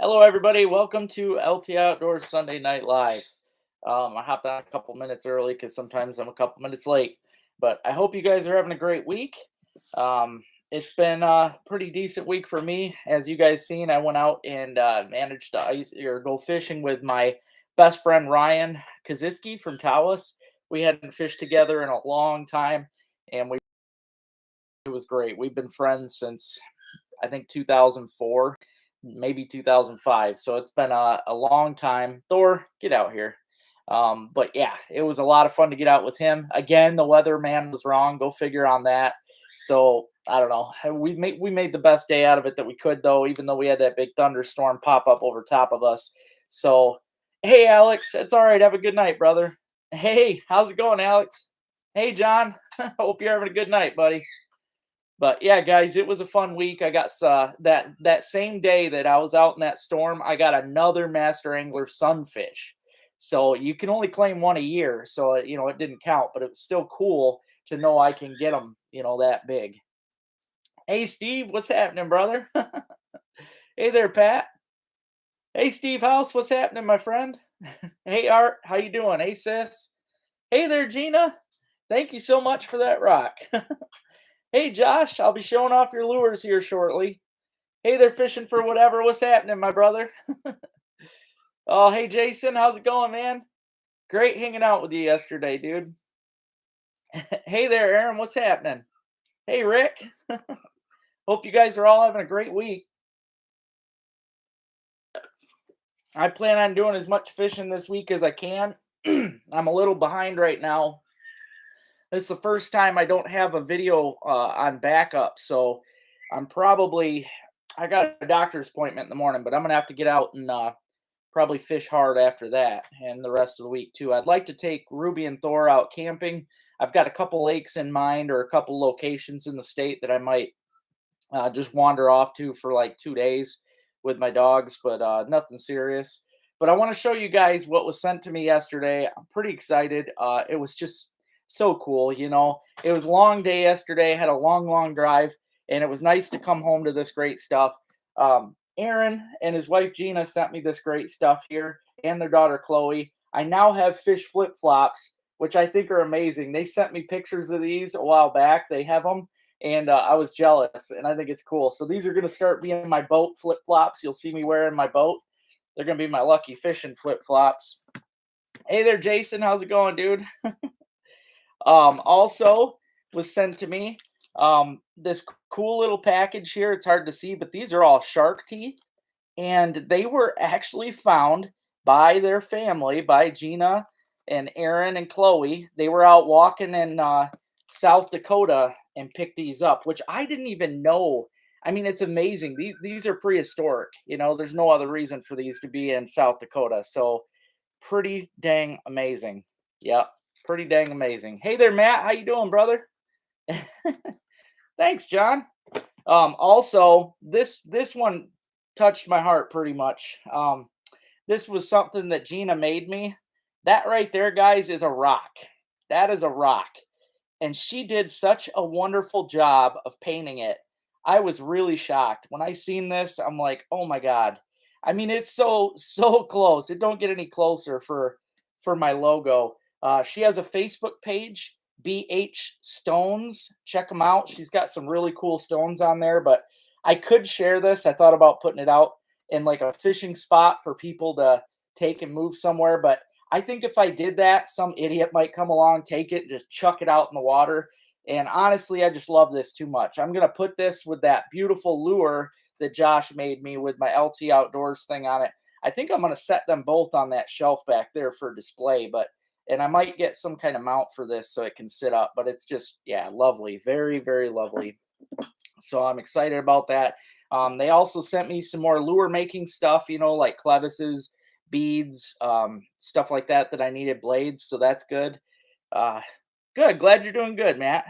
Hello, everybody. Welcome to LT Outdoors Sunday Night Live. I hopped on a couple minutes early because sometimes I'm a couple minutes late. But I hope you guys are having a great week. It's been a pretty decent week for me. As you guys seen, I went out and managed to go fishing with my best friend Ryan Kaziski from Tawas. We hadn't fished together in a long time, and it was great. We've been friends since I think 2004, maybe 2005. So it's been a long time. Thor, get out here. But yeah, it was a lot of fun to get out with him. Again, the weatherman was wrong. Go figure on that. So I don't know. We made the best day out of it that we could, though, even though we had that big thunderstorm pop up over top of us. So hey, Alex, it's all right. Have a good night, brother. Hey, how's it going, Alex? Hey, John. Hope you're having a good night, buddy. But yeah, guys, it was a fun week. I got that same day that I was out in that storm, I got another master angler sunfish. So you can only claim one a year, so it didn't count, but it was still cool to know I can get them, that big. Hey, Steve, what's happening, brother? Hey there, Pat. Hey, Steve House, what's happening, my friend? Hey, Art, how you doing? Hey, sis. Hey there, Gina. Thank you so much for that rock. Hey, Josh, I'll be showing off your lures here shortly. Hey there, fishing for whatever. What's happening, my brother? Oh, hey, Jason, how's it going, man? Great hanging out with you yesterday, dude. Hey there, Aaron, what's happening? Hey, Rick. Hope you guys are all having a great week. I plan on doing as much fishing this week as I can. I'm a little behind right now. This is the first time I don't have a video on backup, so I'm probably I got a doctor's appointment in the morning, but I'm gonna have to get out and probably fish hard after that and the rest of the week too. I'd like to take Ruby and Thor out camping. I've got a couple lakes in mind or a couple locations in the state that I might just wander off to for like 2 days with my dogs, but nothing serious. But I want to show you guys what was sent to me yesterday. I'm pretty excited. It was just so cool. It was a long day yesterday, had a long, long drive, and it was nice to come home to this great stuff. Aaron and his wife Gina sent me this great stuff here, and their daughter Chloe. I now have fish flip flops, which I think are amazing. They sent me pictures of these a while back. They have them, and I was jealous, and I think it's cool. So these are going to start being my boat flip flops. You'll see me wearing my boat. They're going to be my lucky fishing flip flops. Hey there, Jason. How's it going, dude? Also was sent to me this cool little package here. It's hard to see, but these are all shark teeth, and they were actually found by their family, by Gina and Aaron and Chloe. They were out walking in South Dakota and picked these up, which I didn't even know. I mean, it's amazing. These are prehistoric. There's no other reason for these to be in South Dakota. So pretty dang amazing. Yep, pretty dang amazing. Hey there, Matt. How you doing, brother? Thanks, John. Also, this one touched my heart pretty much. This was something that Gina made me. That right there, guys, is a rock. That is a rock. And she did such a wonderful job of painting it. I was really shocked. When I seen this, I'm like, "Oh my god." I mean, it's so close. It don't get any closer for my logo. She has a Facebook page, BH Stones. Check them out. She's got some really cool stones on there, but I could share this. I thought about putting it out in like a fishing spot for people to take and move somewhere, but I think if I did that, some idiot might come along, take it, and just chuck it out in the water. And honestly, I just love this too much. I'm going to put this with that beautiful lure that Josh made me with my LT Outdoors thing on it. I think I'm going to set them both on that shelf back there for display, and I might get some kind of mount for this so it can sit up, but it's just, yeah, lovely. Very, very lovely. So I'm excited about that. They also sent me some more lure making stuff, like clevises, beads, stuff like that I needed, blades. So that's good. Uh, Good. Glad you're doing good, Matt.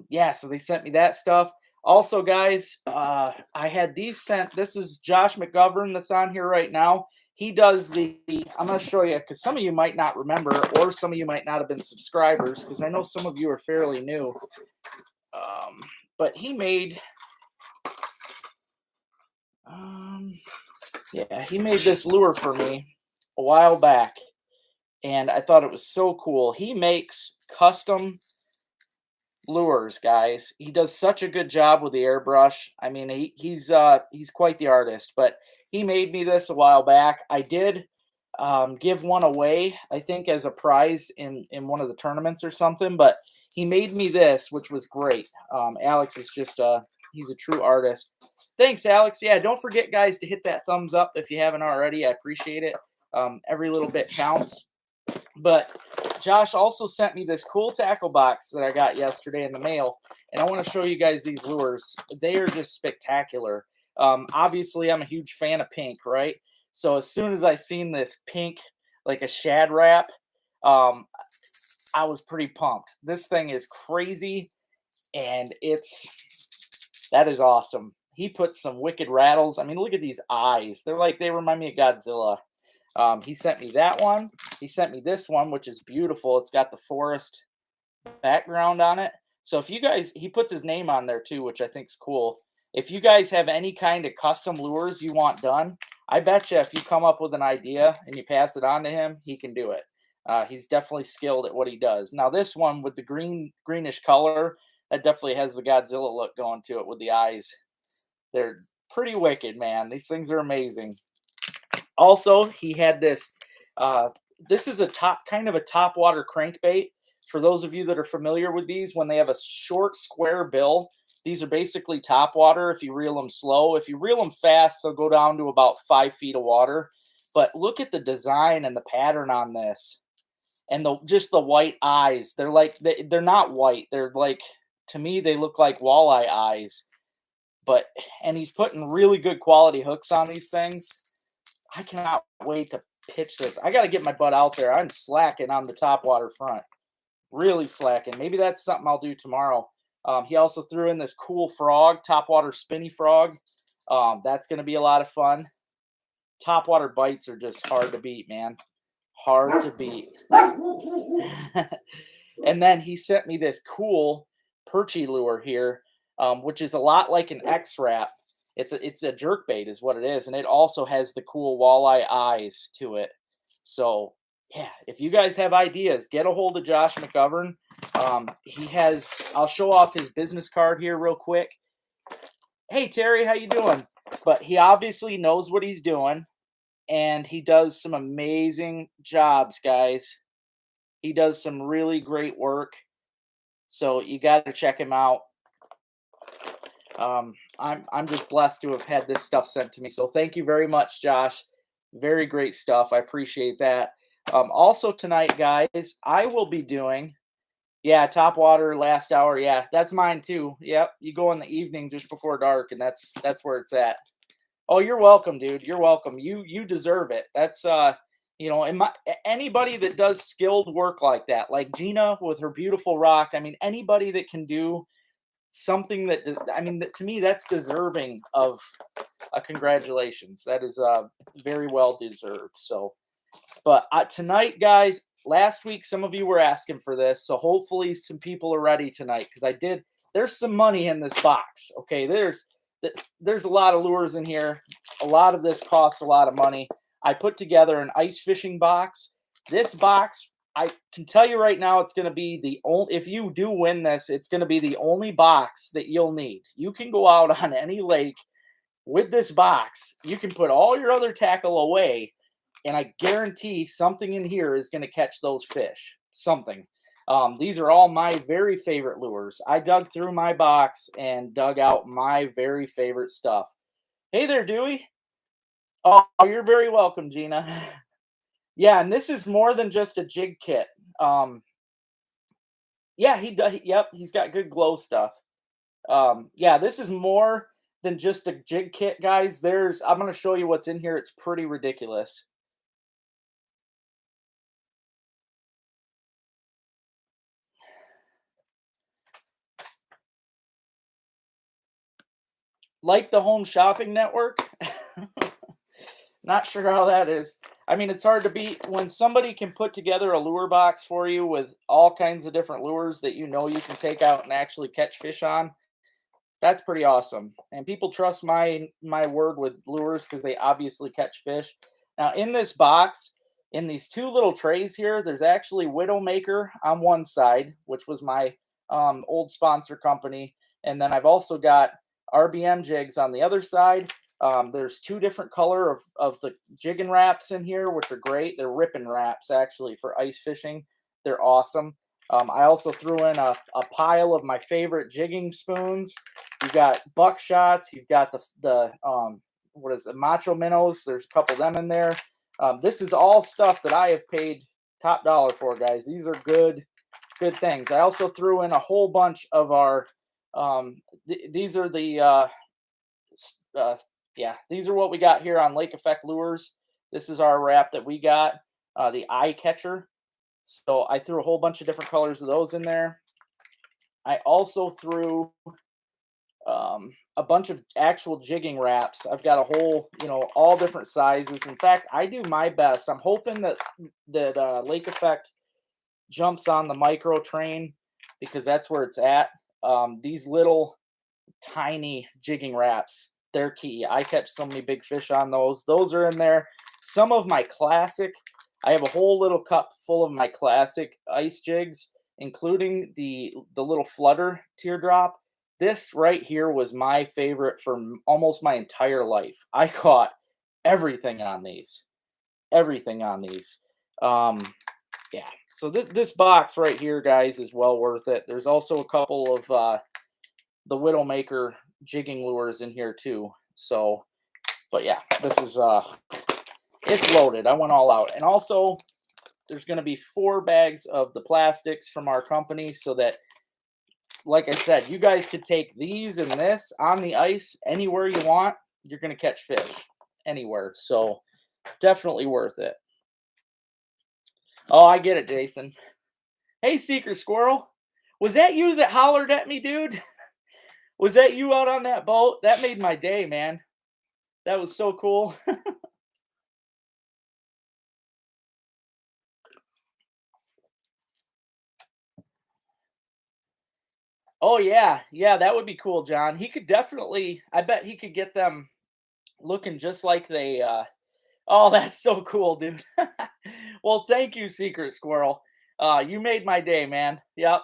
Yeah, so they sent me that stuff. Also, guys, I had these sent. This is Josh McGovern that's on here right now. He does I'm going to show you because some of you might not remember, or some of you might not have been subscribers because I know some of you are fairly new. But he made, Yeah, he made this lure for me a while back, and I thought it was so cool. He makes custom lures, guys. He does such a good job with the airbrush. I mean, he's quite the artist. But he made me this a while back. I did give one away, I think, as a prize in one of the tournaments or something. But he made me this, which was great. Alex is just he's a true artist. Thanks, Alex. Yeah, don't forget, guys, to hit that thumbs up if you haven't already. I appreciate it. Every little bit counts. But Josh also sent me this cool tackle box that I got yesterday in the mail, and I want to show you guys these lures. They are just spectacular. Obviously, I'm a huge fan of pink, right? So as soon as I seen this pink, like a shad wrap, um, I was pretty pumped. This thing is crazy, and that is awesome. He put some wicked rattles. I mean, look at these eyes. They remind me of Godzilla. He sent me that one. He sent me this one, which is beautiful. It's got the forest background on it. So if you guys, he puts his name on there too, which I think is cool. If you guys have any kind of custom lures you want done, I bet you if you come up with an idea and you pass it on to him, he can do it. He's definitely skilled at what he does. Now this one with the greenish color, that definitely has the Godzilla look going to it with the eyes. They're pretty wicked, man. These things are amazing. Also, he had this. This is a kind of a top water crankbait. For those of you that are familiar with these, when they have a short square bill, these are basically top water. If you reel them slow, if you reel them fast, they'll go down to about 5 feet of water. But look at the design and the pattern on this, and just the white eyes. They're not white. They're like, to me, they look like walleye eyes. And he's putting really good quality hooks on these things. I cannot wait to pitch this. I got to get my butt out there. I'm slacking on the top water front. Really slacking. Maybe that's something I'll do tomorrow. He also threw in this cool frog, top water spinny frog. That's going to be a lot of fun. Top water bites are just hard to beat, man. Hard to beat. And then he sent me this cool perchy lure here, which is a lot like an X-Wrap. It's a jerk bait is what it is, and it also has the cool walleye eyes to it. So yeah, if you guys have ideas, get a hold of Josh McGovern. I'll show off his business card here real quick. Hey Terry, how you doing? But he obviously knows what he's doing, and he does some amazing jobs, guys. He does some really great work. So you got to check him out. I'm just blessed to have had this stuff sent to me. So thank you very much, Josh. Very great stuff. I appreciate that. Also tonight, guys, I will be doing, yeah, top water last hour. Yeah, that's mine too. Yep, you go in the evening just before dark, and that's where it's at. Oh, you're welcome, dude. You're welcome. You deserve it. That's anybody that does skilled work like that, like Gina with her beautiful rock. I mean, anybody that can do something to me, that's deserving of a congratulations. That is very well deserved. So, but tonight, guys, last week some of you were asking for this, so hopefully some people are ready tonight, because there's some money in this box. Okay, there's a lot of lures in here. A lot of this cost a lot of money. I put together an ice fishing box. This box, I can tell you right now, it's going to be the only, if you do win this, it's going to be the only box that you'll need. You can go out on any lake with this box. You can put all your other tackle away, and I guarantee something in here is going to catch those fish. Something. These are all my very favorite lures. I dug through my box and dug out my very favorite stuff. Hey there, Dewey. Oh, you're very welcome, Gina. Yeah, and this is more than just a jig kit. Yeah, he does. Yep, he's got good glow stuff. Yeah, this is more than just a jig kit, guys. I'm going to show you what's in here. It's pretty ridiculous. Like the Home Shopping Network. Not sure how that is. I mean, it's hard to beat when somebody can put together a lure box for you with all kinds of different lures that you can take out and actually catch fish on. That's pretty awesome. And people trust my word with lures because they obviously catch fish. Now in this box, in these two little trays here, there's actually Widowmaker on one side, which was my old sponsor company, and then I've also got RBM jigs on the other side. There's two different color of the jigging wraps in here, which are great. They're ripping wraps actually for ice fishing. They're awesome. I also threw in a pile of my favorite jigging spoons. You've got buckshots. You've got the what is it, macho minnows. There's a couple of them in there. This is all stuff that I have paid top dollar for, guys. These are good things. I also threw in a whole bunch of our. These are the uh, yeah. These are what we got here on Lake Effect Lures. This is our wrap that we got. The eye catcher. So I threw a whole bunch of different colors of those in there. I also threw a bunch of actual jigging wraps. I've got a whole, all different sizes. In fact, I do my best. I'm hoping that Lake Effect jumps on the micro train because that's where it's at. These little tiny jigging wraps, they're key. I catch so many big fish on those. Those are in there. Some of my classic. I have a whole little cup full of my classic ice jigs, including the little flutter teardrop. This right here was my favorite for almost my entire life. I caught everything on these. Everything on these. Um, yeah. So this box right here, guys, is well worth it. There's also a couple of the Widowmaker jigging lures in here too. So, but yeah, this is it's loaded. I went all out. And also, there's going to be 4 bags of the plastics from our company so that, like I said, you guys could take these and this on the ice anywhere you want. You're going to catch fish anywhere. So, definitely worth it. Oh, I get it, Jason. Hey, Secret Squirrel. Was that you that hollered at me, dude? Was that you out on that boat? That made my day, man. That was so cool. Oh yeah, yeah, that would be cool, John. He could definitely. I bet he could get them looking just like they. Oh, that's so cool, dude. Well, thank you, Secret Squirrel. You made my day, man. Yep.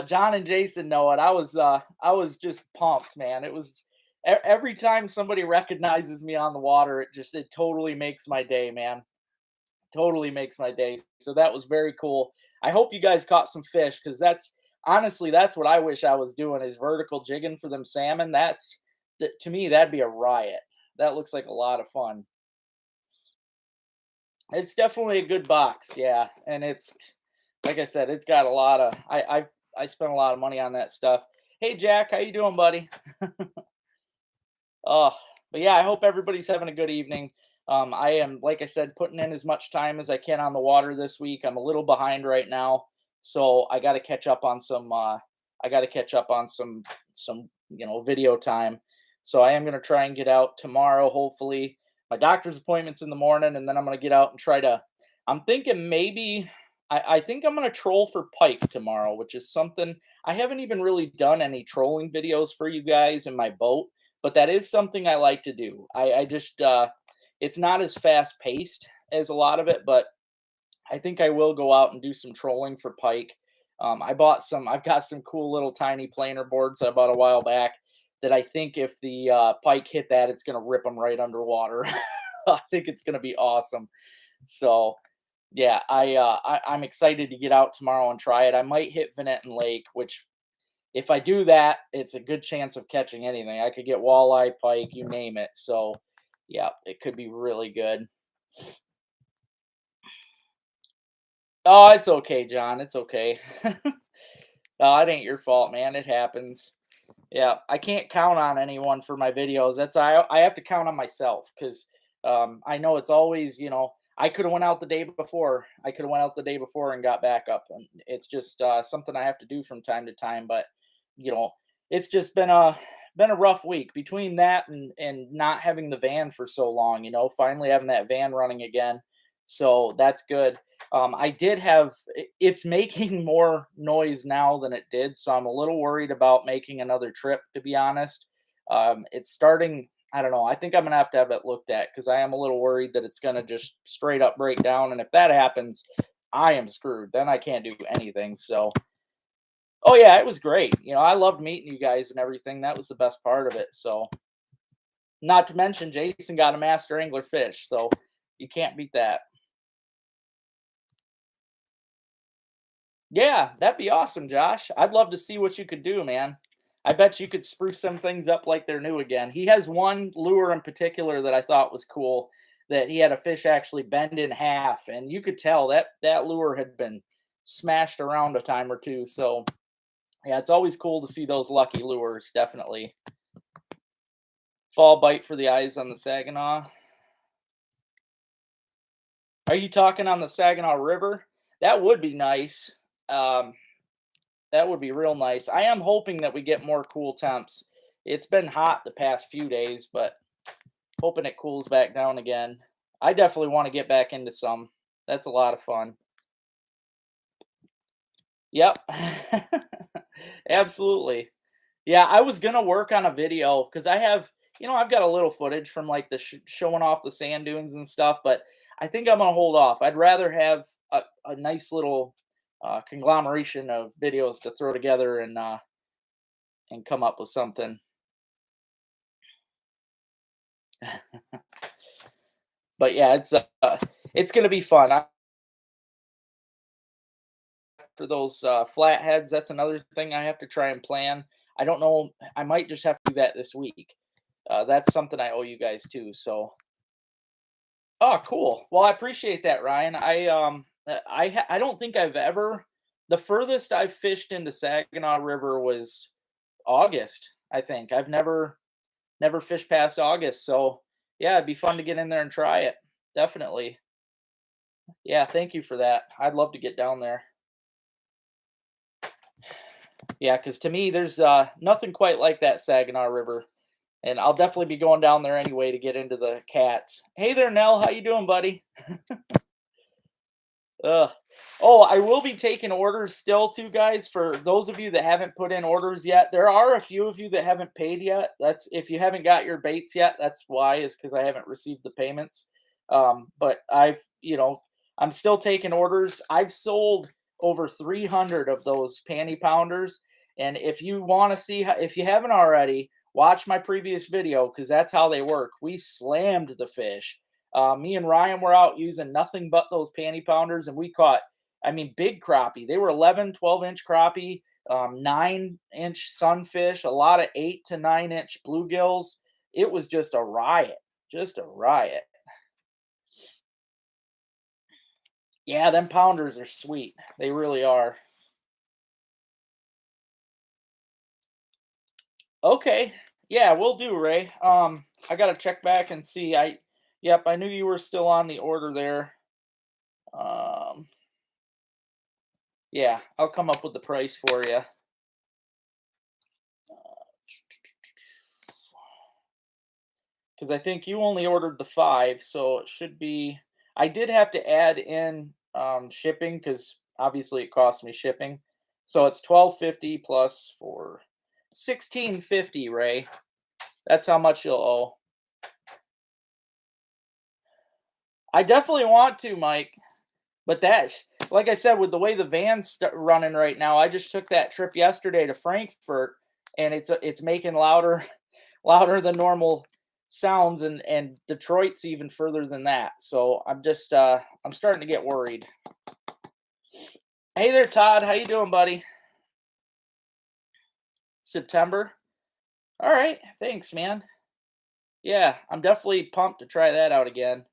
John and Jason know it. I was just pumped, man. It was every time somebody recognizes me on the water, it totally makes my day, man. Totally makes my day. So that was very cool. I hope you guys caught some fish because that's honestly that's what I wish I was doing is vertical jigging for them salmon. That to me that'd be a riot. That looks like a lot of fun. It's definitely a good box, yeah, and it's like I said, it's got a lot of I spent a lot of money on that stuff. Hey Jack, how you doing, buddy? Oh, but yeah, I hope everybody's having a good evening. I am, like I said, putting in as much time as I can on the water this week. I'm a little behind right now, so I got to catch up on some. I got to catch up on some video time. So I am going to try and get out tomorrow. Hopefully, my doctor's appointment's in the morning, and then I'm going to get out and try to. I'm thinking maybe. I think I'm going to troll for pike tomorrow, which is something I haven't even really done any trolling videos for you guys in my boat, but that is something I like to do. I just it's not as fast paced as a lot of it, but I think I will go out and do some trolling for pike. I've got some cool little tiny planer boards I bought a while back that I think if the pike hit that, it's going to rip them right underwater. I think it's going to be awesome. So yeah, I'm excited to get out tomorrow and try it. I might hit Vanetton Lake, which if I do that, it's a good chance of catching anything. I could get walleye, pike, you name it. So, yeah, it could be really good. Oh, it's okay, John. It's okay. No, it ain't your fault, man. It happens. Yeah, I can't count on anyone for my videos. I have to count on myself because I know it's always I could have went out the day before. I could have went out the day before and got back up, and it's just something I have to do from time to time. But you know, it's just been a rough week between that and not having the van for so long. Finally having that van running again. So that's good. I did have it's making more noise now than it did, so I'm a little worried about making another trip, to be honest. It's starting, I don't know. I think I'm gonna have it looked at because I am a little worried that it's gonna just straight up break down. And if that happens, I am screwed. Then I can't do anything. So, oh yeah, it was great. I loved meeting you guys and everything. That was the best part of it. So, not to mention Jason got a master angler fish, so you can't beat that. Yeah, that'd be awesome, Josh. I'd love to see what you could do, man. I bet you could spruce some things up like they're new again. He has one lure in particular that I thought was cool, that he had a fish actually bend in half, and you could tell that that lure had been smashed around a time or two. So, yeah, it's always cool to see those lucky lures, definitely. Fall bite for the eyes on the Saginaw. Are you talking on the Saginaw River? That would be nice. Um, That would be real nice. I am hoping that we get more cool temps. It's been hot the past few days, but hoping it cools back down again. I definitely want to get back into some. That's a lot of fun. Yep. Absolutely. Yeah, I was gonna work on a video because I've got a little footage from like the showing off the sand dunes and stuff, but I think I'm gonna hold off. I'd rather have a nice little conglomeration of videos to throw together and come up with something. But yeah, it's gonna be fun. After those flatheads, that's another thing I have to try and plan. I don't know. I might just have to do that this week. That's something I owe you guys too. So, oh, cool. Well, I appreciate that, Ryan. I don't think I've ever. The furthest I've fished into Saginaw River was August. I think I've never fished past August. So yeah, it'd be fun to get in there and try it. Definitely. Yeah, thank you for that. I'd love to get down there. Yeah, because to me, there's nothing quite like that Saginaw River, and I'll definitely be going down there anyway to get into the cats. Hey there, Nell. How you doing, buddy? Ugh. Oh, I will be taking orders still too, guys. For those of you that haven't put in orders yet, there are a few of you that haven't paid yet. That's if you haven't got your baits yet. That's why is because I haven't received the payments. But I'm still taking orders. I've sold over 300 of those panty pounders, and if you want to see how, if you haven't already, watch my previous video because that's how they work. We slammed the fish. Me and Ryan were out using nothing but those panty pounders, and we caught, I mean, big crappie. They were 11, 12-inch crappie, 9-inch sunfish, a lot of 8 to 9-inch bluegills. It was just a riot. Just a riot. Yeah, them pounders are sweet. They really are. Okay. Yeah, we'll do, Ray. I gotta check back and see. Yep, I knew you were still on the order there. Um, yeah, I'll come up with the price for you. Because I think you only ordered the 5, so it should be. I did have to add in shipping because obviously it cost me shipping, so it's 12.50 plus for 16.50. Ray, that's how much you'll owe. I definitely want to, Mike, but like I said, with the way the van's running right now, I just took that trip yesterday to Frankfurt, and it's making louder louder than normal sounds, and Detroit's even further than that. So I'm starting to get worried. Hey there, Todd. How you doing, buddy? September. All right. Thanks, man. Yeah, I'm definitely pumped to try that out again.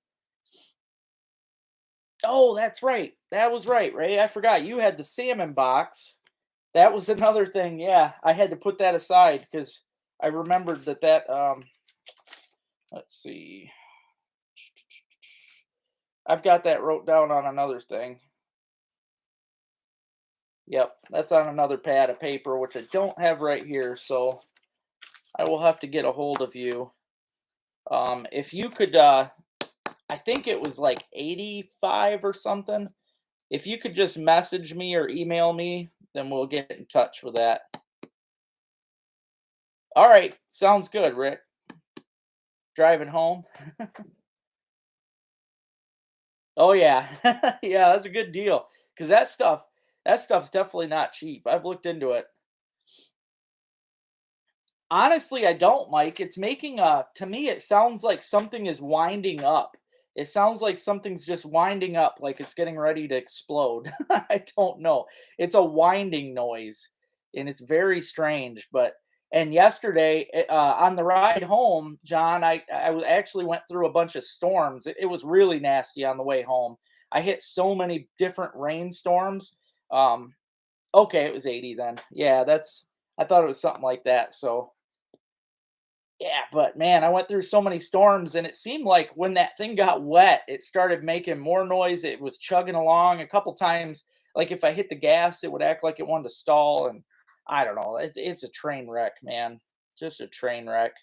Oh, that's right. That was right, Ray. I forgot you had the salmon box. That was another thing. Yeah, I had to put that aside because I remembered that. Let's see. I've got that wrote down on another thing. Yep, that's on another pad of paper, which I don't have right here, so I will have to get a hold of you. If you could I think it was like 85 or something. If you could just message me or email me, then we'll get in touch with that. All right, sounds good, Rick. Driving home. Oh yeah, yeah, that's a good deal because that stuff's definitely not cheap. I've looked into it. Honestly, I don't, Mike. It's making a to me it sounds like something is winding up. It sounds like something's just winding up like it's getting ready to explode. I don't know. It's a winding noise and it's very strange, but and yesterday on the ride home, John, actually went through a bunch of storms. It was really nasty on the way home. I hit so many different rainstorms. Um okay, it was 80 then. Yeah, that's I thought it was something like that. So yeah, but man, I went through so many storms and it seemed like when that thing got wet, it started making more noise. It was chugging along a couple times. Like if I hit the gas, it would act like it wanted to stall. And I don't know. It's a train wreck, man. Just a train wreck.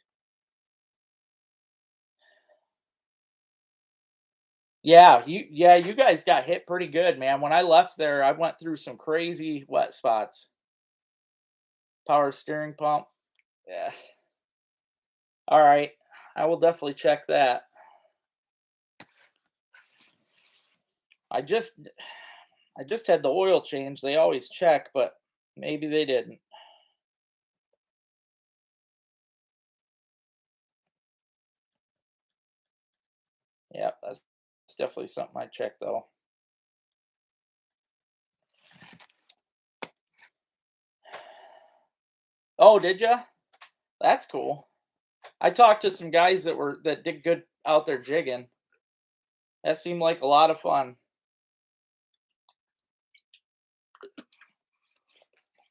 Yeah, you guys got hit pretty good, man. When I left there, I went through some crazy wet spots. Power steering pump. Yeah. All right. I will definitely check that. I just I just had the oil change. They always check, but maybe they didn't. Yeah, that's definitely something I check though. Oh, did ya? That's cool. I talked to some guys that did good out there jigging. That seemed like a lot of fun.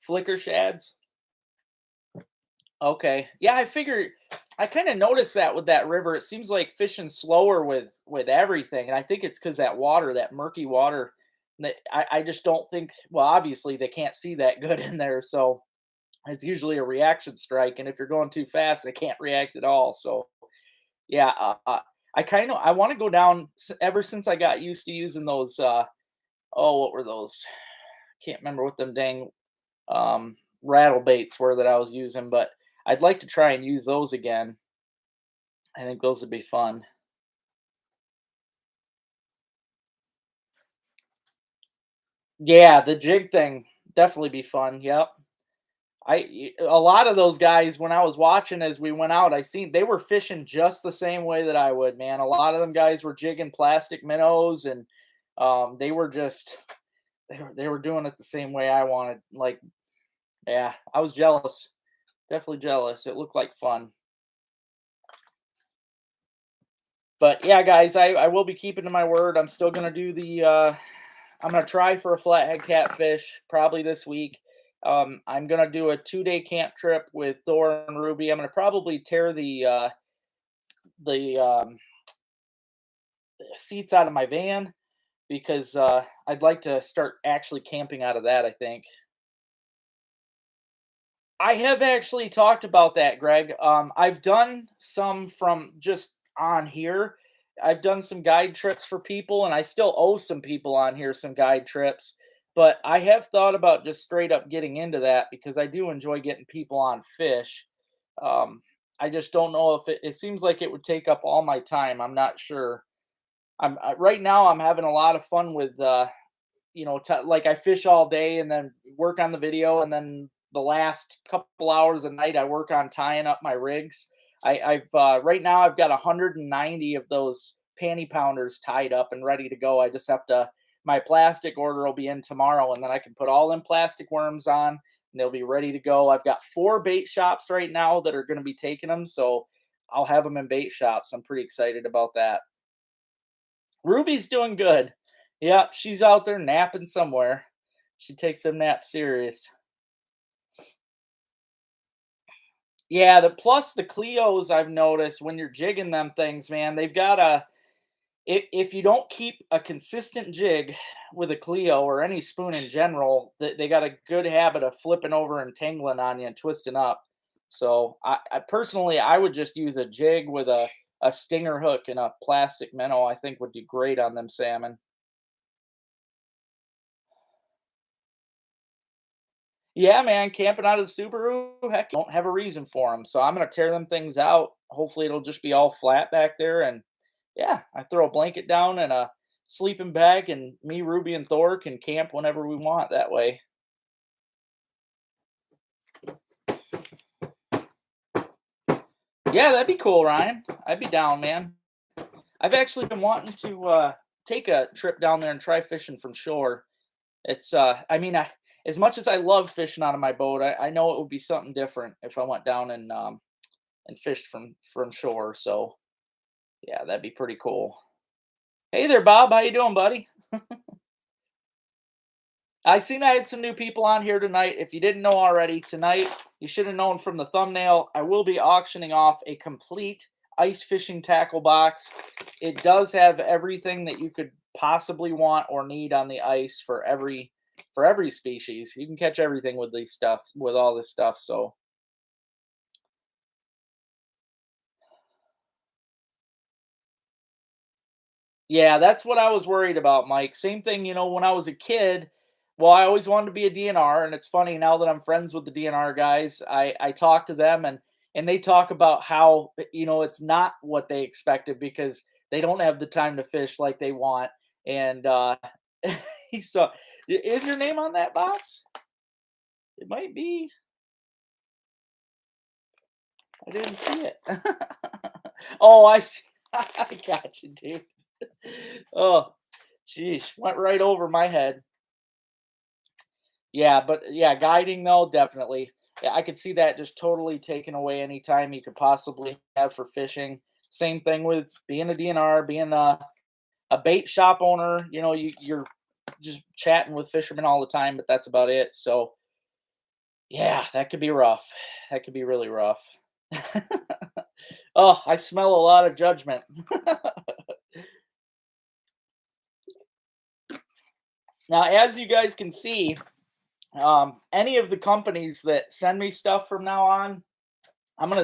Flicker shads. Okay. Yeah, I figure I kind of noticed that with that river. It seems like fishing slower with everything, and I think it's because that water, that murky water. That I just don't think. Well, obviously they can't see that good in there, so it's usually a reaction strike. And if you're going too fast, they can't react at all. So yeah, I want to go down. Ever since I got used to using those. Oh, what were those? Can't remember what them dang um, rattle baits were that I was using, but I'd like to try and use those again. I think those would be fun. Yeah, the jig thing definitely be fun. Yep. A lot of those guys when I was watching as we went out, I seen they were fishing just the same way that I would, man. A lot of them guys were jigging plastic minnows and they were just they were doing it the same way I wanted. Like, yeah, I was jealous. Definitely jealous. It looked like fun. But yeah, guys, I will be keeping to my word. I'm still gonna do the I'm gonna try for a flathead catfish probably this week. I'm gonna do a 2-day camp trip with Thor and Ruby. I'm gonna probably tear the seats out of my van because I'd like to start actually camping out of that. I think I have actually talked about that, Greg. I've done some from just on here. I've done some guide trips for people, and I still owe some people on here some guide trips. But I have thought about just straight up getting into that because I do enjoy getting people on fish. Um, I just don't know if it seems like it would take up all my time. I'm not sure. Right now. I'm having a lot of fun with like I fish all day and then work on the video, and then the last couple hours a night I work on tying up my rigs. I've right now I've got 190 of those panty pounders tied up and ready to go. I just have to my plastic order will be in tomorrow, and then I can put all them plastic worms on and they'll be ready to go. I've got 4 bait shops right now that are going to be taking them, so I'll have them in bait shops. I'm pretty excited about that. Ruby's doing good. Yep, she's out there napping somewhere. She takes them naps serious. Yeah, the plus the Cleos I've noticed when you're jigging them things, man, they've got a if you don't keep a consistent jig with a Clio or any spoon in general, they got a good habit of flipping over and tangling on you and twisting up. So I personally I would just use a jig with a stinger hook and a plastic minnow, I think would do great on them salmon. Yeah, man, camping out of the Subaru, heck, don't have a reason for them. So I'm gonna tear them things out. Hopefully, it'll just be all flat back there, and yeah, I throw a blanket down and a sleeping bag, and me, Ruby, and Thor can camp whenever we want. That way. Yeah, that'd be cool, Ryan. I'd be down, man. I've actually been wanting to take a trip down there and try fishing from shore. It's I mean, as much as I love fishing out of my boat, I know it would be something different if I went down and fished from shore. So yeah, that'd be pretty cool. Hey there, Bob. How you doing, buddy? I seen I had some new people on here tonight. If you didn't know already, tonight you should have known from the thumbnail. I will be auctioning off a complete ice fishing tackle box. It does have everything that you could possibly want or need on the ice for every species. You can catch everything with these stuff with all this stuff. So yeah, that's what I was worried about, Mike. Same thing, when I was a kid. Well, I always wanted to be a DNR, and it's funny now that I'm friends with the DNR guys. I talk to them, and they talk about how it's not what they expected because they don't have the time to fish like they want. And so, is your name on that box? It might be. I didn't see it. Oh, I see. I got you, dude. Oh, geez, went right over my head. Yeah, but yeah, guiding though, definitely. Yeah, I could see that just totally taking away any time you could possibly have for fishing. Same thing with being a DNR, being a bait shop owner. You're just chatting with fishermen all the time, but that's about it. So yeah, that could be rough. That could be really rough. Oh, I smell a lot of judgment. Now, as you guys can see, any of the companies that send me stuff from now on,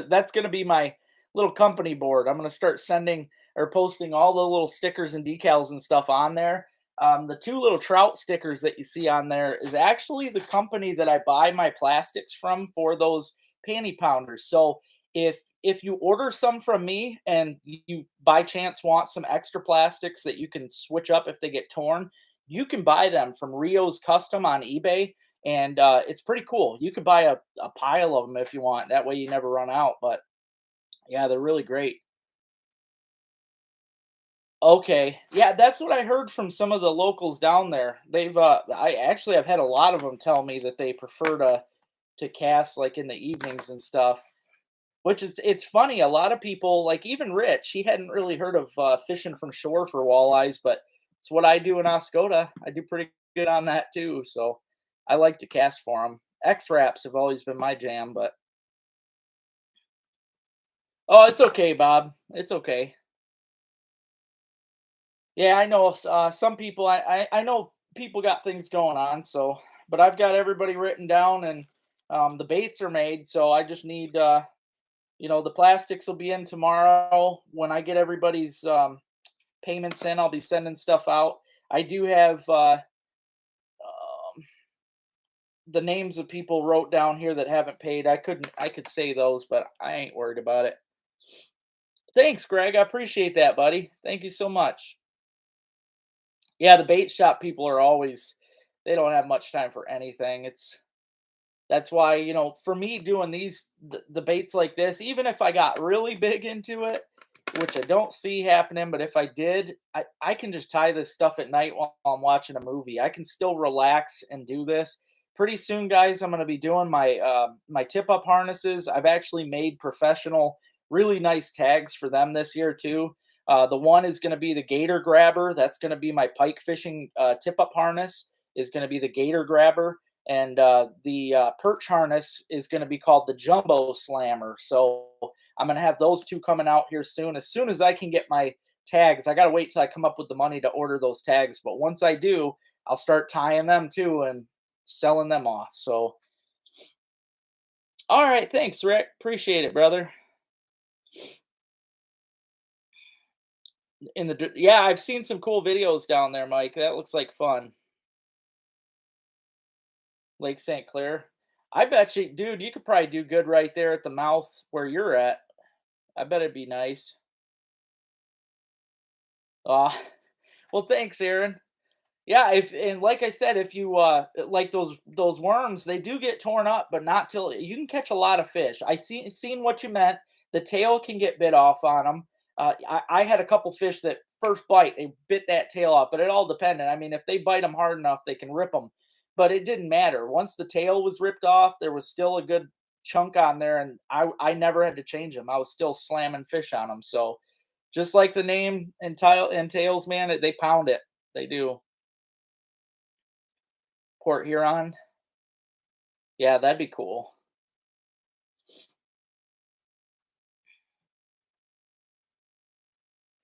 that's gonna be my little company board. I'm gonna start sending or posting all the little stickers and decals and stuff on there. The two little trout stickers that you see on there is actually the company that I buy my plastics from for those panty pounders. So if you order some from me and you by chance want some extra plastics that you can switch up if they get torn, you can buy them from Rio's Custom on eBay, and it's pretty cool. You could buy a pile of them if you want. That way you never run out. But yeah, they're really great. Okay, yeah, that's what I heard from some of the locals down there. I actually have had a lot of them tell me that they prefer to cast like in the evenings and stuff. Which is it's funny. A lot of people, like even Rich, he hadn't really heard of fishing from shore for walleyes, but it's what I do in Oscoda. I do pretty good on that too. So I like to cast for them. X wraps have always been my jam, but oh, it's okay, Bob. It's okay. Yeah, I know. Some people, I know people got things going on. So, but I've got everybody written down, and the baits are made. So I just need, the plastics will be in tomorrow when I get everybody's payments in. I'll be sending stuff out. I do have the names of people wrote down here that haven't paid. I could say those, but I ain't worried about it. Thanks, Greg. I appreciate that, buddy. Thank you so much. Yeah, the bait shop people are always they don't have much time for anything. That's why, for me doing the baits like this, even if I got really big into it, which I don't see happening, but if I did, I can just tie this stuff at night while I'm watching a movie. I can still relax and do this. Pretty soon, guys, I'm going to be doing my tip up harnesses. I've actually made professional, really nice tags for them this year too. The one is going to be the Gator Grabber. That's going to be my pike fishing tip up harness. Is going to be the Gator Grabber, and the perch harness is going to be called the Jumbo Slammer. So I'm going to have those two coming out here soon. As soon as I can get my tags, I got to wait till I come up with the money to order those tags. But once I do, I'll start tying them too and selling them off. So, all right. Thanks, Rick. Appreciate it, brother. Yeah, I've seen some cool videos down there, Mike. That looks like fun. Lake St. Clair. I bet you, dude, you could probably do good right there at the mouth where you're at. I bet it'd be nice. Uh, well, thanks, Aaron. Yeah, if and like I said, if you like those worms, they do get torn up, but not till you can catch a lot of fish. Seen what you meant. The tail can get bit off on them. I had a couple fish that first bite they bit that tail off, but it all depended. I mean, if they bite them hard enough, they can rip them. But it didn't matter. Once the tail was ripped off, there was still a good chunk on there, and I never had to change them. I was still slamming fish on them. So just like the name and tails, man, they pound it. They do. Port Huron? Yeah, that'd be cool.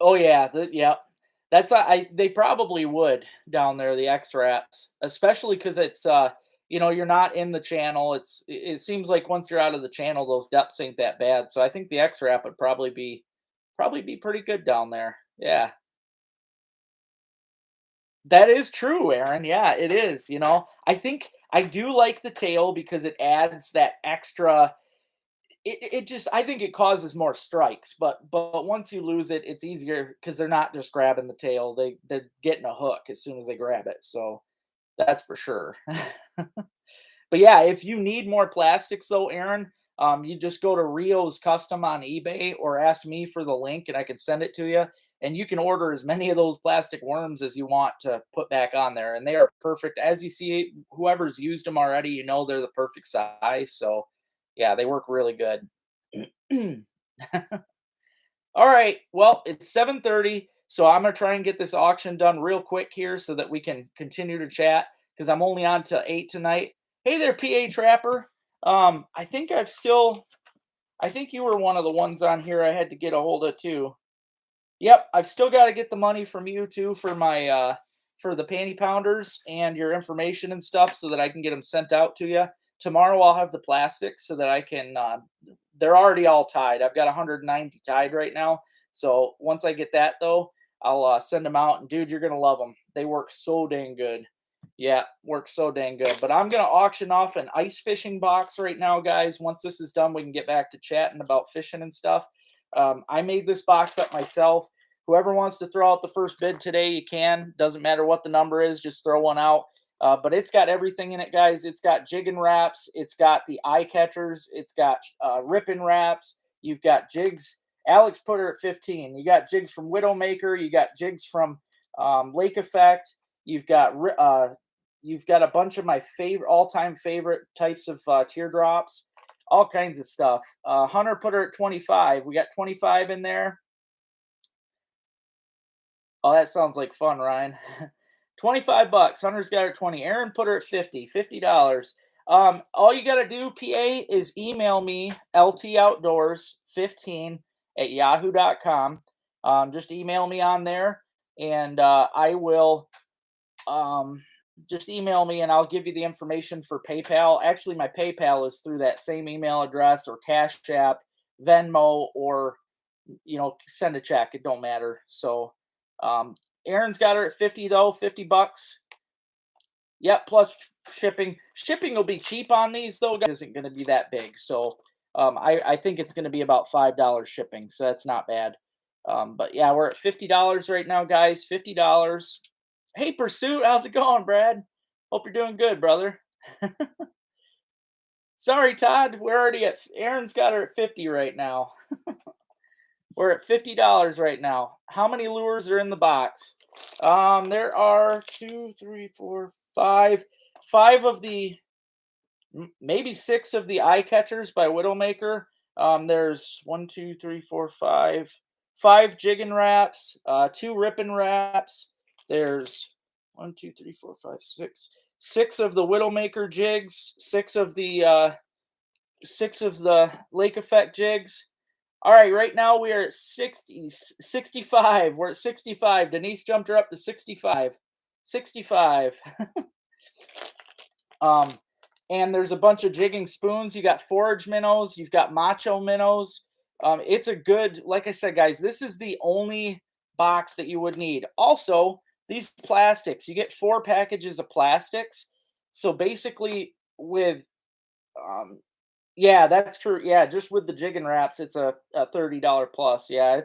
Oh, yeah, yeah. That's they probably would down there, the X-Raps, especially because you're not in the channel. It seems like once you're out of the channel, those depths ain't that bad. So I think the X-Rap would probably be pretty good down there. Yeah. That is true, Aaron. Yeah, it is, I think I do like the tail because it adds that extra. It just I think it causes more strikes, but once you lose it, it's easier because they're not just grabbing the tail. They're getting a hook as soon as they grab it. So that's for sure. But yeah, if you need more plastics though, Aaron, you just go to Rio's Custom on eBay or ask me for the link and I can send it to you. And you can order as many of those plastic worms as you want to put back on there. And they are perfect. As you see, whoever's used them already, they're the perfect size. So yeah, they work really good. All right. Well, it's 7:30, so I'm gonna try and get this auction done real quick here so that we can continue to chat because I'm only on to 8 tonight. Hey there, PA Trapper. I think you were one of the ones on here I had to get a hold of too. Yep, I've still got to get the money from you too for my for the panty pounders and your information and stuff so that I can get them sent out to you. Tomorrow I'll have the plastics so that I can they're already all tied. I've got 190 tied right now. So once I get that though, I'll send them out and dude, you're going to love them. They work so dang good. Yeah, works so dang good. But I'm going to auction off an ice fishing box right now, guys. Once this is done, we can get back to chatting about fishing and stuff. I made this box up myself. Whoever wants to throw out the first bid today, you can. Doesn't matter what the number is, just throw one out. But it's got everything in it, guys. It's got jigging wraps. It's got the eye catchers. It's got ripping wraps. You've got jigs. Alex put her at 15. You got jigs from Widowmaker. You got jigs from Lake Effect. You've got you've got a bunch of my favorite, all-time favorite types of teardrops. All kinds of stuff. Hunter put her at 25. We got 25 in there. Oh, that sounds like fun, Ryan. 25 bucks. Hunter's got her 20. Aaron put her at 50. $50. All you got to do, PA, is email me LToutdoors15 at yahoo.com. Just email me on there and I will just email me and I'll give you the information for PayPal. Actually, my PayPal is through that same email address or Cash App, Venmo, or send a check. It don't matter. So Aaron's got her at 50 though, 50 bucks. Yep, plus shipping. Shipping will be cheap on these though, guys. Isn't going to be that big. So I think it's going to be about $5 shipping. So that's not bad. But yeah, we're at $50 right now, guys. $50. Hey, Pursuit, how's it going, Brad? Hope you're doing good, brother. Sorry, Todd. We're already at Aaron's got her at 50 right now. We're at $50 right now. How many lures are in the box? There are 2, 3, 4, 5. 5 of the maybe 6 of the eye catchers by Widowmaker. There's 1, 2, 3, 4, 5. 5 jigging wraps, 2 ripping wraps. There's 1, 2, 3, 4, 5, 6. 6 of the Widowmaker jigs, 6 of the Lake Effect jigs. All right, right now we are at 65. We're at 65. Denise jumped her up to 65. 65. And there's a bunch of jigging spoons. You got forage minnows. You've got macho minnows. It's a good, like I said, guys, this is the only box that you would need. Also, these plastics, you get 4 packages of plastics. So basically with um yeah, that's true. Yeah, just with the jigging wraps, it's a $30 plus. Yeah,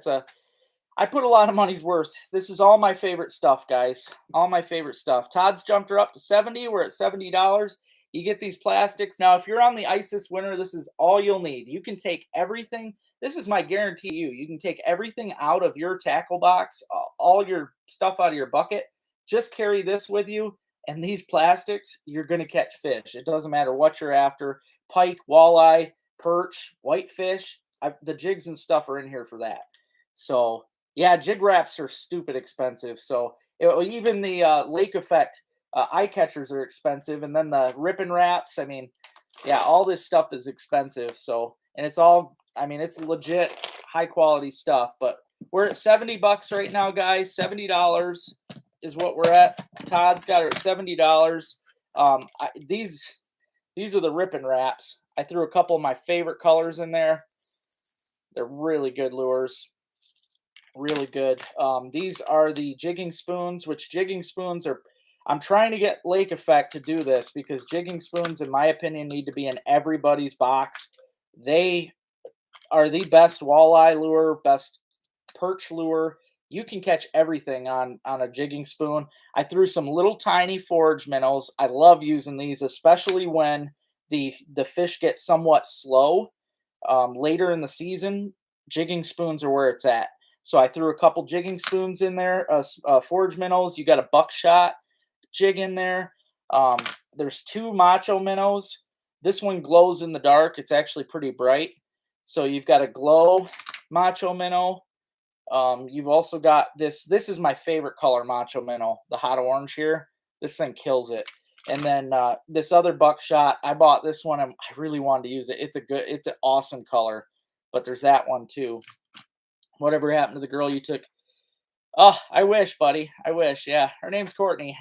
I put a lot of money's worth. This is all my favorite stuff, guys. All my favorite stuff. Todd's jumped her up to 70. We're at $70. You get these plastics. Now, if you're on the ice this winter, this is all you'll need. You can take everything. This is my guarantee to you. You can take everything out of your tackle box, all your stuff out of your bucket. Just carry this with you. And these plastics, you're going to catch fish. It doesn't matter what you're after. Pike, walleye, perch, whitefish. The jigs and stuff are in here for that. So yeah, jig wraps are stupid expensive. So even the lake effect eye catchers are expensive, and then the ripping wraps. I mean, yeah, all this stuff is expensive. So and it's all. I mean, it's legit high quality stuff. But we're at $70 right now, guys. $70 is what we're at. Todd's got her at $70. These are the ripping wraps. I threw a couple of my favorite colors in there. They're really good lures. Really good. These are the jigging spoons, which jigging spoons are. I'm trying to get Lake Effect to do this because jigging spoons, in my opinion, need to be in everybody's box. They are the best walleye lure, best perch lure. You can catch everything on a jigging spoon. I threw some little tiny forage minnows. I love using these, especially when the fish get somewhat slow later in the season. Jigging spoons are where it's at. So I threw a couple jigging spoons in there, forage minnows. You got a buckshot jig in there. There's 2 macho minnows. This one glows in the dark. It's actually pretty bright. So you've got a glow macho minnow. You've also got this. This is my favorite color macho minnow, the hot orange here. This thing kills it. And then this other buckshot, I bought this one. I really wanted to use it. It's an awesome color. But there's that one too. Whatever happened to the girl you took? Oh, I wish, buddy. I wish. Yeah, her name's Courtney.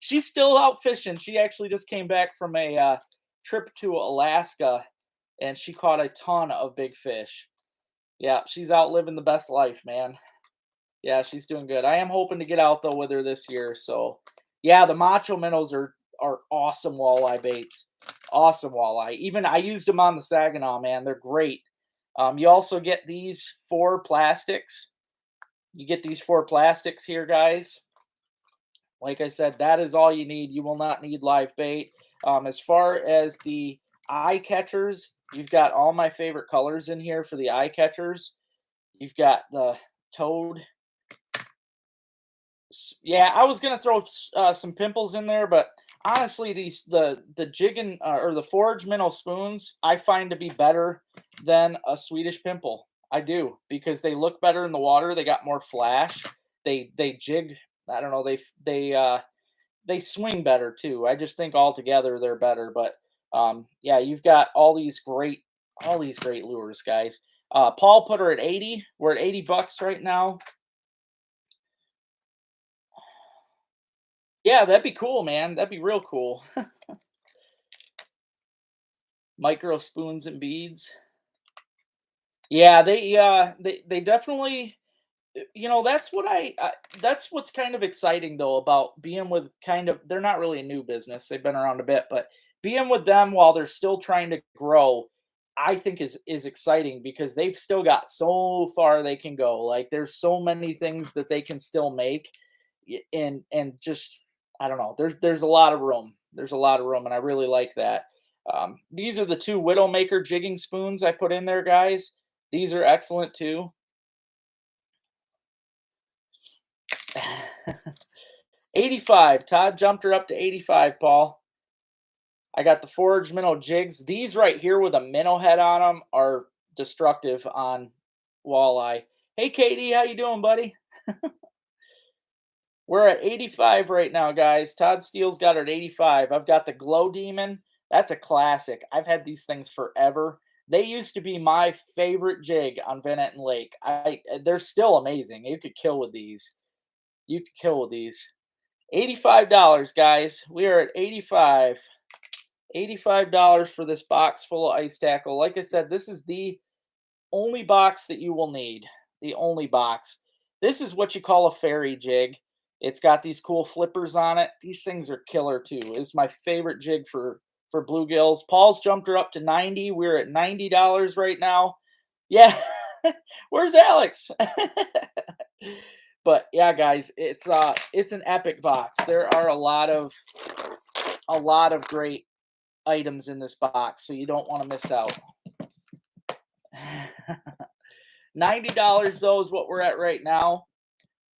She's still out fishing. She actually just came back from a trip to Alaska, and she caught a ton of big fish. Yeah, she's out living the best life, man. Yeah, she's doing good. I am hoping to get out though with her this year. So, yeah, the macho minnows are awesome walleye baits. Awesome walleye. Even I used them on the Saginaw, man. They're great. You also get these 4 plastics. You get these 4 plastics here, guys. Like I said, that is all you need. You will not need live bait. As far as the eye catchers, you've got all my favorite colors in here for the eye catchers. You've got the toad. Yeah, I was gonna throw some pimples in there, but honestly, the jigging or the forage minnow spoons I find to be better than a Swedish pimple. I do because they look better in the water. They got more flash. They jig. I don't know. They swing better too. I just think altogether they're better. But yeah, you've got all these great lures, guys. Paul put her at 80. We're at $80 right now. Yeah, that'd be cool, man. That'd be real cool. Micro spoons and beads. Yeah, they definitely that's what that's what's kind of exciting though about being with kind of they're not really a new business. They've been around a bit, but being with them while they're still trying to grow, I think is exciting because they've still got so far they can go. Like there's so many things that they can still make and just I don't know. There's a lot of room. There's a lot of room and I really like that. These are the 2 Widowmaker jigging spoons I put in there, guys. These are excellent too. 85. Todd jumped her up to 85, Paul. I got the forage minnow jigs. These right here with a minnow head on them are destructive on walleye. Hey, Katie, how you doing, buddy? We're at 85 right now, guys. Todd Steele's got her at 85. I've got the Glow Demon. That's a classic. I've had these things forever. They used to be my favorite jig on Van Etten Lake. They're still amazing. You could kill with these. You could kill with these. $85, guys. We are at 85. $85 for this box full of ice tackle. Like I said, this is the only box that you will need. The only box. This is what you call a fairy jig. It's got these cool flippers on it. These things are killer too. It's my favorite jig for bluegills. Paul's jumped her up to 90. We're at $90 right now. Yeah. Where's Alex? But yeah, guys, it's an epic box. There are a lot of great items in this box, so you don't want to miss out. $90 though is what we're at right now.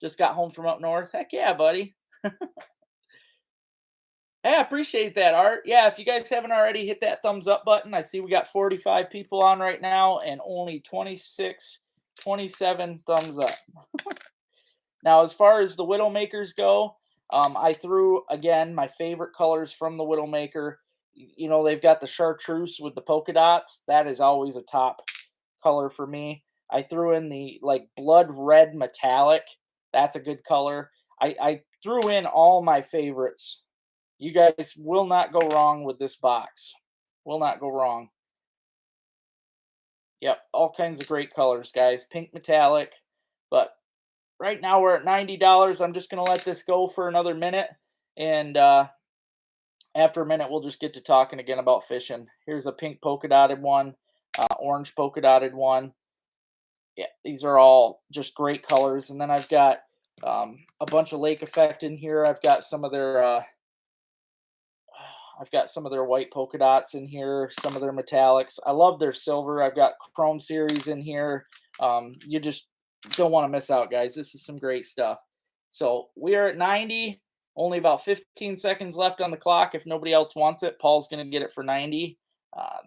Just got home from up north. Heck yeah, buddy. Hey, I appreciate that, Art. Yeah, if you guys haven't already, hit that thumbs up button. I see we got 45 people on right now and only 26, 27 thumbs up. Now, as far as the Widowmakers go, I threw, again, my favorite colors from the Widowmaker. You know, they've got the chartreuse with the polka dots. That is always a top color for me. I threw in the, like, blood red metallic. That's a good color. I threw in all my favorites. You guys will not go wrong with this box. Will not go wrong. Yep, all kinds of great colors, guys. Pink metallic. But right now we're at $90. I'm just going to let this go for another minute. And after a minute, we'll just get to talking again about fishing. Here's a pink polka dotted one, orange polka dotted one. Yeah, these are all just great colors. And then I've got a bunch of Lake Effect in here. I've got some of their white polka dots in here, some of their metallics. I love their silver. I've got Chrome Series in here. You just don't want to miss out, guys. This is some great stuff. So we are at 90. Only about 15 seconds left on the clock. If nobody else wants it, Paul's going to get it for 90.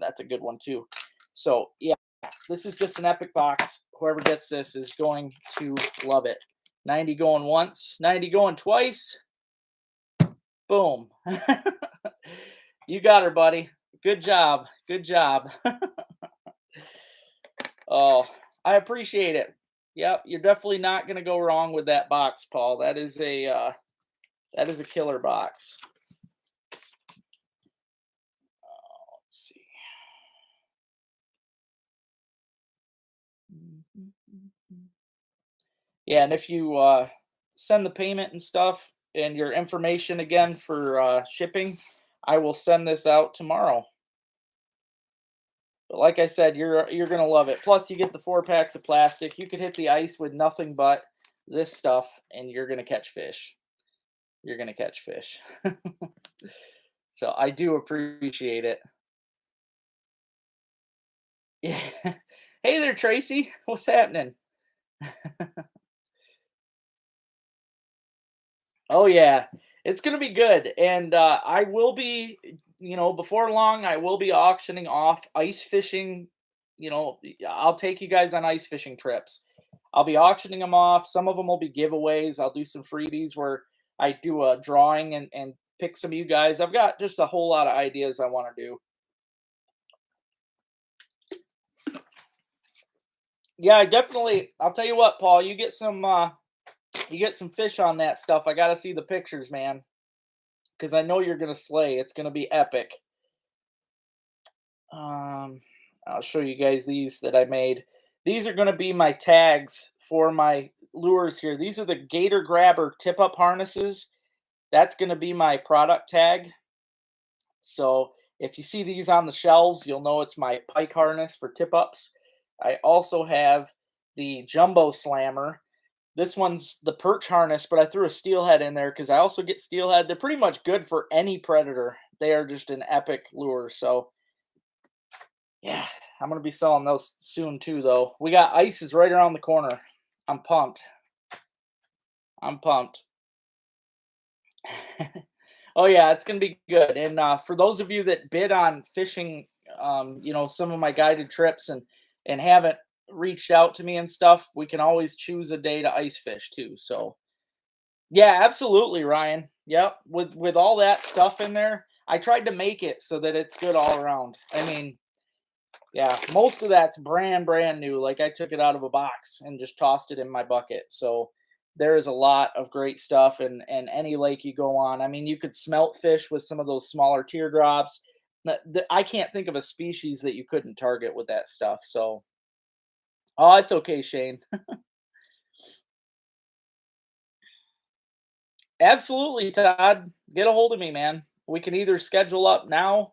That's a good one, too. So, yeah, this is just an epic box. Whoever gets this is going to love it. 90 going once, 90 going twice. Boom. You got her, buddy. Good job. Good job. Oh, I appreciate it. Yep, you're definitely not going to go wrong with that box, Paul. That is a killer box. Let's see. Yeah, and if you send the payment and stuff and your information again for shipping, I will send this out tomorrow. But like I said, you're gonna love it. Plus, you get the 4 packs of plastic. You could hit the ice with nothing but this stuff, and you're gonna catch fish. You're gonna catch fish. So I do appreciate it. Yeah. Hey there, Tracy. What's happening? Oh yeah, it's gonna be good, and I will be, before long, I will be auctioning off ice fishing. I'll take you guys on ice fishing trips. I'll be auctioning them off. Some of them will be giveaways. I'll do some freebies where I do a drawing and pick some of you guys. I've got just a whole lot of ideas I want to do. Yeah, I definitely. I'll tell you what, Paul. You get some fish on that stuff. I got to see the pictures, man, because I know you're gonna slay. It's gonna be epic. Um, I'll show you guys these that I made. These are gonna be my tags for my lures here. These are the Gator Grabber tip-up harnesses. That's gonna be my product tag. So if you see these on the shelves, you'll know it's my pike harness for tip-ups. I also have the Jumbo Slammer. This one's the perch harness, but I threw a steelhead in there because I also get steelhead. They're pretty much good for any predator. They are just an epic lure. So yeah, I'm gonna be selling those soon too, though. We got ices right around the corner. I'm pumped. I'm pumped. Oh yeah, it's gonna be good. And for those of you that bid on fishing, some of my guided trips and haven't reached out to me and stuff, we can always choose a day to ice fish too. So yeah, absolutely, Ryan. Yep, with all that stuff in there, I tried to make it so that it's good all around. I mean, yeah, most of that's brand new. Like I took it out of a box and just tossed it in my bucket. So there is a lot of great stuff and any lake you go on. I mean, you could smelt fish with some of those smaller teardrops. I can't think of a species that you couldn't target with that stuff. So, oh, it's okay, Shane. Absolutely, Todd. Get a hold of me, man. We can either schedule up now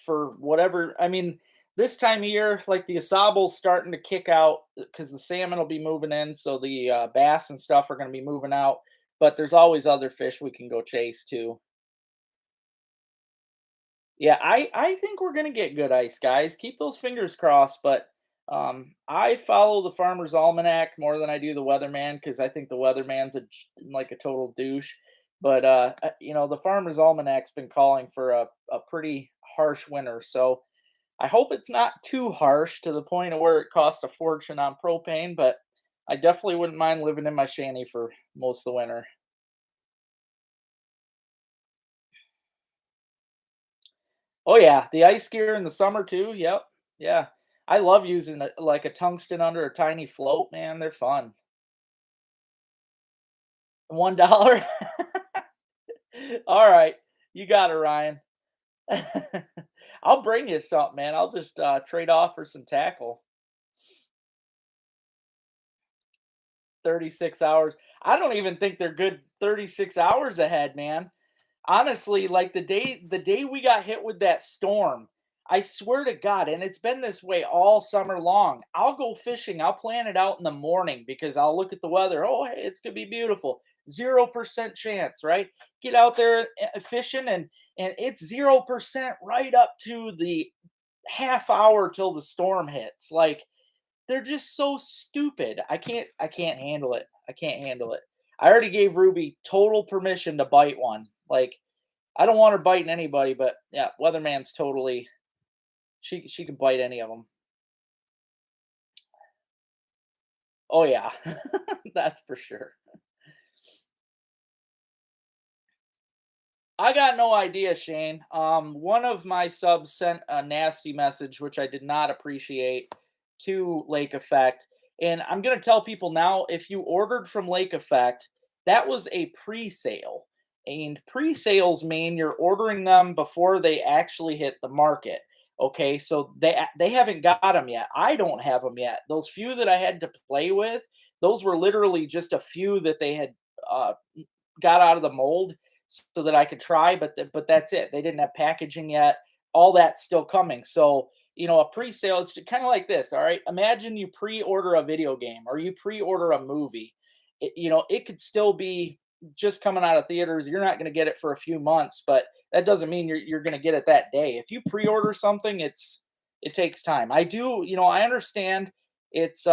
for whatever. I mean, this time of year, like the asable's starting to kick out because the salmon will be moving in, so the bass and stuff are going to be moving out. But there's always other fish we can go chase too. Yeah, I think we're gonna get good ice, guys. Keep those fingers crossed. But I follow the Farmer's Almanac more than I do the Weatherman because I think the Weatherman's like a total douche. But the Farmer's Almanac's been calling for a pretty harsh winter, so I hope it's not too harsh to the point of where it costs a fortune on propane. But I definitely wouldn't mind living in my shanty for most of the winter. Oh yeah, the ice gear in the summer too. Yep. Yeah. I love using like a tungsten under a tiny float, man. They're fun. $1. All right. You got it, Ryan. I'll bring you something, man. I'll just trade off for some tackle. 36 hours. I don't even think they're good 36 hours ahead, man. Honestly, like the day we got hit with that storm, I swear to God, and it's been this way all summer long. I'll go fishing. I'll plan it out in the morning because I'll look at the weather. Oh, hey, it's gonna be beautiful. 0% chance, right? Get out there fishing, and it's 0% right up to the half hour till the storm hits. Like they're just so stupid. I can't handle it. I can't handle it. I already gave Ruby total permission to bite one. Like I don't want her biting anybody, but yeah, Weatherman's totally she can bite any of them. Oh yeah, that's for sure. I got no idea, Shane. One of my subs sent a nasty message, which I did not appreciate, to Lake Effect. And I'm gonna tell people now, if you ordered from Lake Effect, that was a pre-sale. And pre-sales mean you're ordering them before they actually hit the market. Okay, so they haven't got them yet. I don't have them yet. Those few that I had to play with, those were literally just a few that they had uh, got out of the mold so that I could try, but that's it. They didn't have packaging yet. All that's still coming. So, a pre-sale, it's kind of like this, all right? Imagine you pre-order a video game or you pre-order a movie. It could still be just coming out of theaters. You're not going to get it for a few months, but that doesn't mean you're going to get it that day. If you pre-order something, it takes time. I understand it's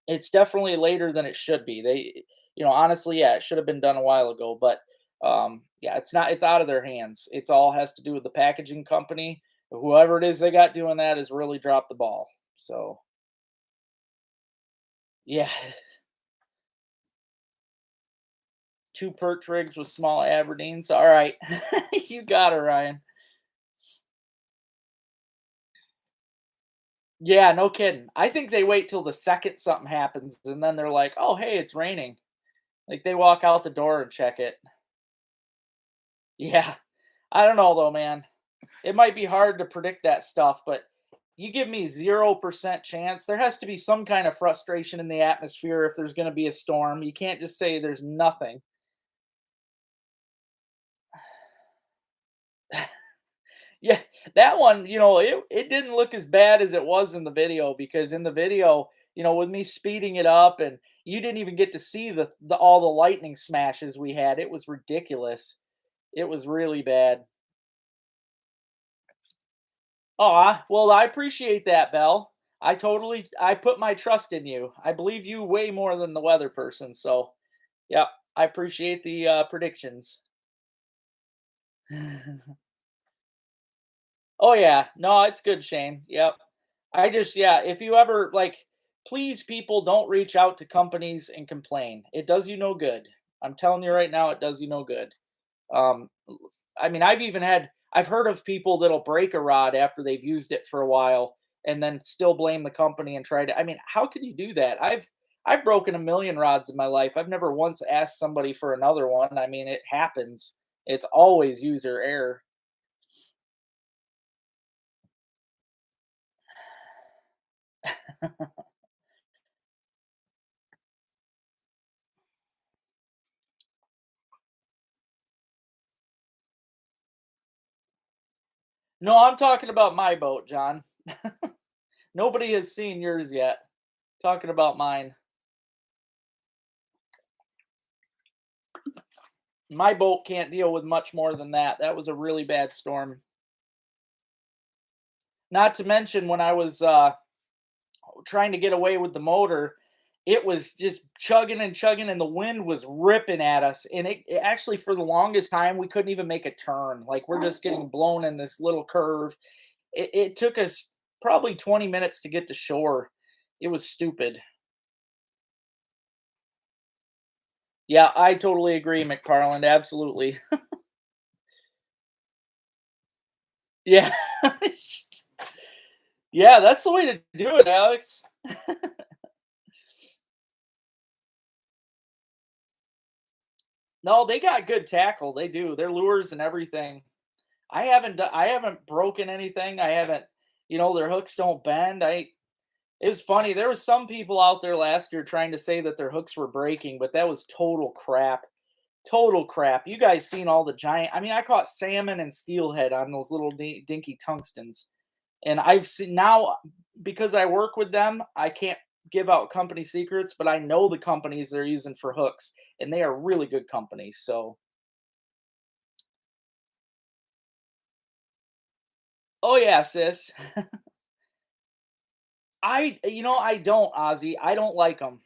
it's definitely later than it should be. Honestly, yeah, it should have been done a while ago, but yeah, it's out of their hands. It's all has to do with the packaging company. Whoever it is they got doing that has really dropped the ball. So, yeah, two perch rigs with small Aberdeens. All right. You got it, Ryan. Yeah, no kidding. I think they wait till the second something happens and then they're like, "Oh, hey, it's raining." Like they walk out the door and check it. Yeah. I don't know though, man. It might be hard to predict that stuff, but you give me 0% chance. There has to be some kind of frustration in the atmosphere if there's going to be a storm. You can't just say there's nothing. Yeah, that one, it didn't look as bad as it was in the video because in the video, with me speeding it up and you didn't even get to see the all the lightning smashes we had. It was ridiculous. It was really bad. Aw, well, I appreciate that, Belle. I put my trust in you. I believe you way more than the weather person, so, yep, I appreciate the, predictions. Oh, yeah. No, it's good, Shane. Yep. Yeah, if you ever please, people, don't reach out to companies and complain. It does you no good. I'm telling you right now, it does you no good. Um, I mean, I've heard of people that'll break a rod after they've used it for a while and then still blame the company and try to. I mean, how could you do that? I've broken a million rods in my life. I've never once asked somebody for another one. I mean, it happens. It's always user error. No, I'm talking about my boat, John. Nobody has seen yours yet. Talking about mine. My boat can't deal with much more than that. That was a really bad storm. Not to mention when I was trying to get away with the motor, it was just chugging and chugging, and the wind was ripping at us. And it actually, for the longest time, we couldn't even make a turn. Like we're just getting blown in this little curve. It took us probably 20 minutes to get to shore. It was stupid. Yeah, I totally agree, McFarland. Absolutely. Yeah. Yeah, that's the way to do it, Alex. No, they got good tackle. They do. Their lures and everything. I haven't broken anything. I haven't, their hooks don't bend. It was funny. There was some people out there last year trying to say that their hooks were breaking, but that was total crap. Total crap. You guys seen all the giant, I mean, I caught salmon and steelhead on those little dinky tungstens. And I've seen now, because I work with them, I can't give out company secrets, but I know the companies they're using for hooks, and they are really good companies. So, oh yeah, sis. I don't, Ozzy. I don't like them.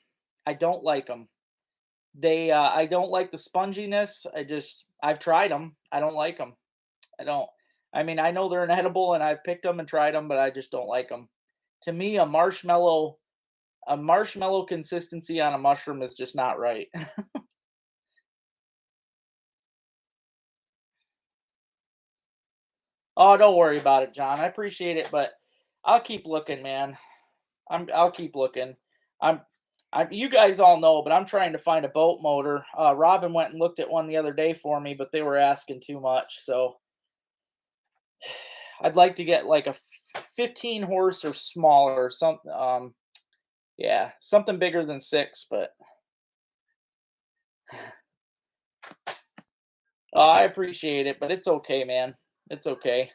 I don't like them. I don't like the sponginess. I've tried them. I don't like them. I don't. I mean, I know they're an edible, and I've picked them and tried them, but I just don't like them. To me, a marshmallow consistency on a mushroom is just not right. Oh, don't worry about it, John. I appreciate it, but I'll keep looking, man. I'll keep looking. I'm you guys all know, but I'm trying to find a boat motor. Robin went and looked at one the other day for me, but they were asking too much. So I'd like to get like a 15 horse or smaller, yeah, something bigger than 6, but I appreciate it, but it's okay, man. It's okay.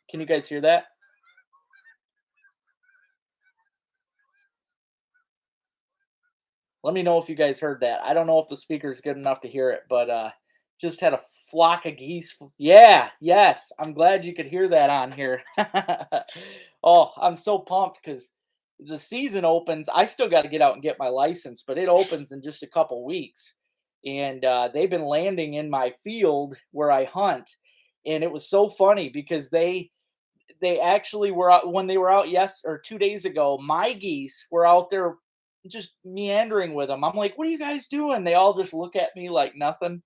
Can you guys hear that? Let me know if you guys heard that. I don't know if the speaker is good enough to hear it, but just had a flock of geese. Yeah, yes. I'm glad you could hear that on here. Oh, I'm so pumped because the season opens. I still got to get out and get my license, but it opens in just a couple weeks. And they've been landing in my field where I hunt. And it was so funny because they actually were out when they were out, yes, or 2 days ago. My geese were out there just meandering with them. I'm like, "What are you guys doing?" They all just look at me like nothing.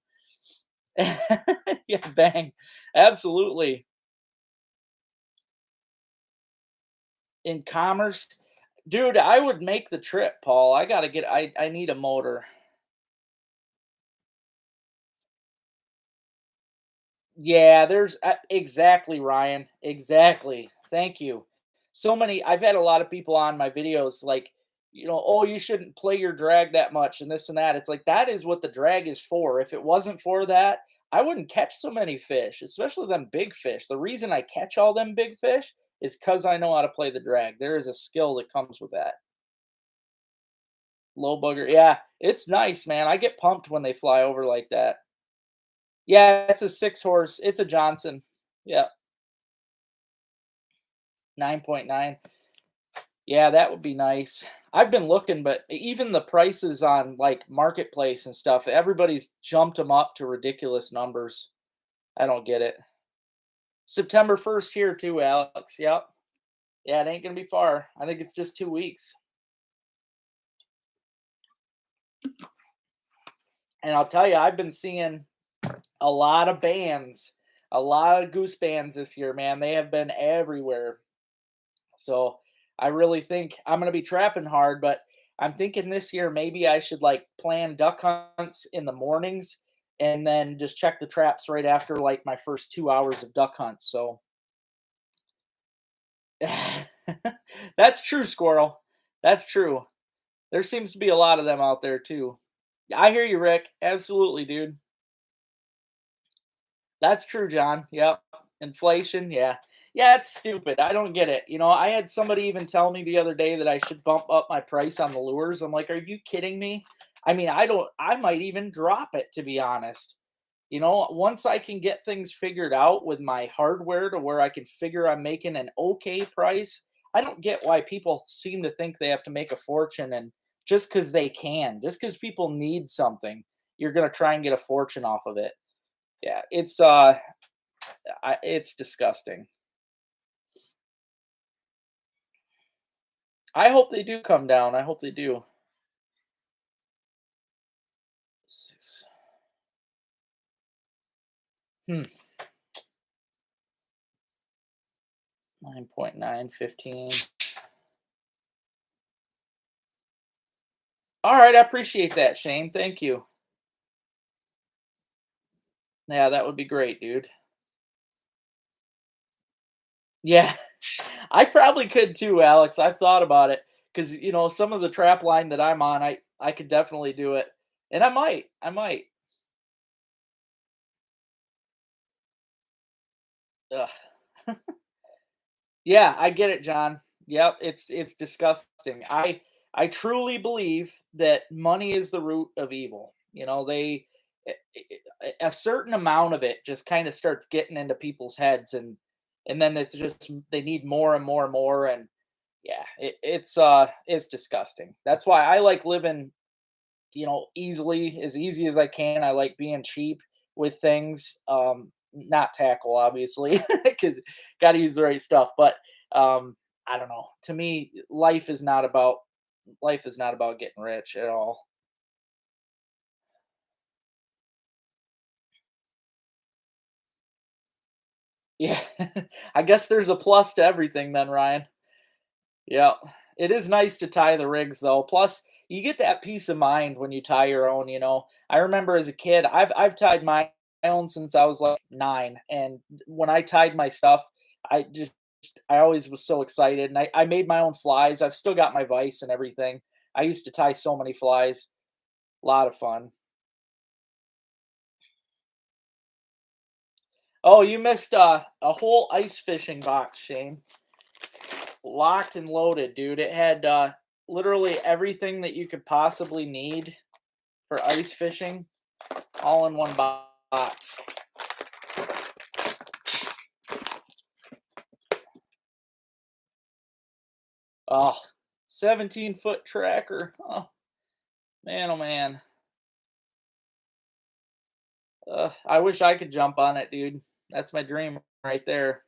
Yeah, bang. Absolutely. In commerce, dude, I would make the trip, Paul. I need a motor. Yeah, exactly, Ryan. Exactly. Thank you. I've had a lot of people on my videos like, oh, you shouldn't play your drag that much and this and that. It's like that is what the drag is for. If it wasn't for that, I wouldn't catch so many fish, especially them big fish. The reason I catch all them big fish is because I know how to play the drag. There is a skill that comes with that. Low bugger. Yeah, it's nice, man. I get pumped when they fly over like that. Yeah, it's a 6 horse. It's a Johnson. Yeah. 9.9. Yeah, that would be nice. I've been looking, but even the prices on like marketplace and stuff, everybody's jumped them up to ridiculous numbers. I don't get it. September 1st here too, Alex. Yep. Yeah, it ain't gonna be far. I think it's just 2 weeks. And I'll tell you, I've been seeing a lot of bands, a lot of goose bands this year, man. They have been everywhere. So I really think I'm gonna be trapping hard, but I'm thinking this year maybe I should like plan duck hunts in the mornings and then just check the traps right after like my first 2 hours of duck hunts. So that's true, squirrel. That's true. There seems to be a lot of them out there too. I hear you, Rick. Absolutely, dude. That's true, John. Yep. Inflation, yeah. Yeah, it's stupid. I don't get it. I had somebody even tell me the other day that I should bump up my price on the lures. I'm like, "Are you kidding me?" I mean, I might even drop it, to be honest. Once I can get things figured out with my hardware to where I can figure I'm making an okay price, I don't get why people seem to think they have to make a fortune, and just because they can, just because people need something, you're gonna try and get a fortune off of it. Yeah, it's disgusting. I hope they do come down. I hope they do. Six- Hmm. 9.9, 15. All right, I appreciate that, Shane. Thank you. Yeah, that would be great, dude. Yeah, I probably could too, Alex. I've thought about it because some of the trap line that I'm on, I could definitely do it, and I might. I might. Ugh. Yeah, I get it, John. Yep, it's disgusting. I truly believe that money is the root of evil. A certain amount of it just kind of starts getting into people's heads, and then it's just they need more and more and more, and yeah, it's disgusting. That's why I like living, easily, as easy as I can. I like being cheap with things. Not tackle, obviously, because got to use the right stuff. But I don't know. To me, life is not about getting rich at all. Yeah, I guess there's a plus to everything then, Ryan. Yeah, it is nice to tie the rigs though. Plus, you get that peace of mind when you tie your own. I remember as a kid, I've tied my own since I was like 9, and when I tied my stuff, I always was so excited, and I made my own flies. I've still got my vise and everything. I used to tie so many flies. A lot of fun. Oh, you missed a whole ice fishing box, Shane. Locked and loaded, dude. It had literally everything that you could possibly need for ice fishing, all in one box. Oh, 17-foot tracker. Oh, man, oh man. I wish I could jump on it, dude. That's my dream right there.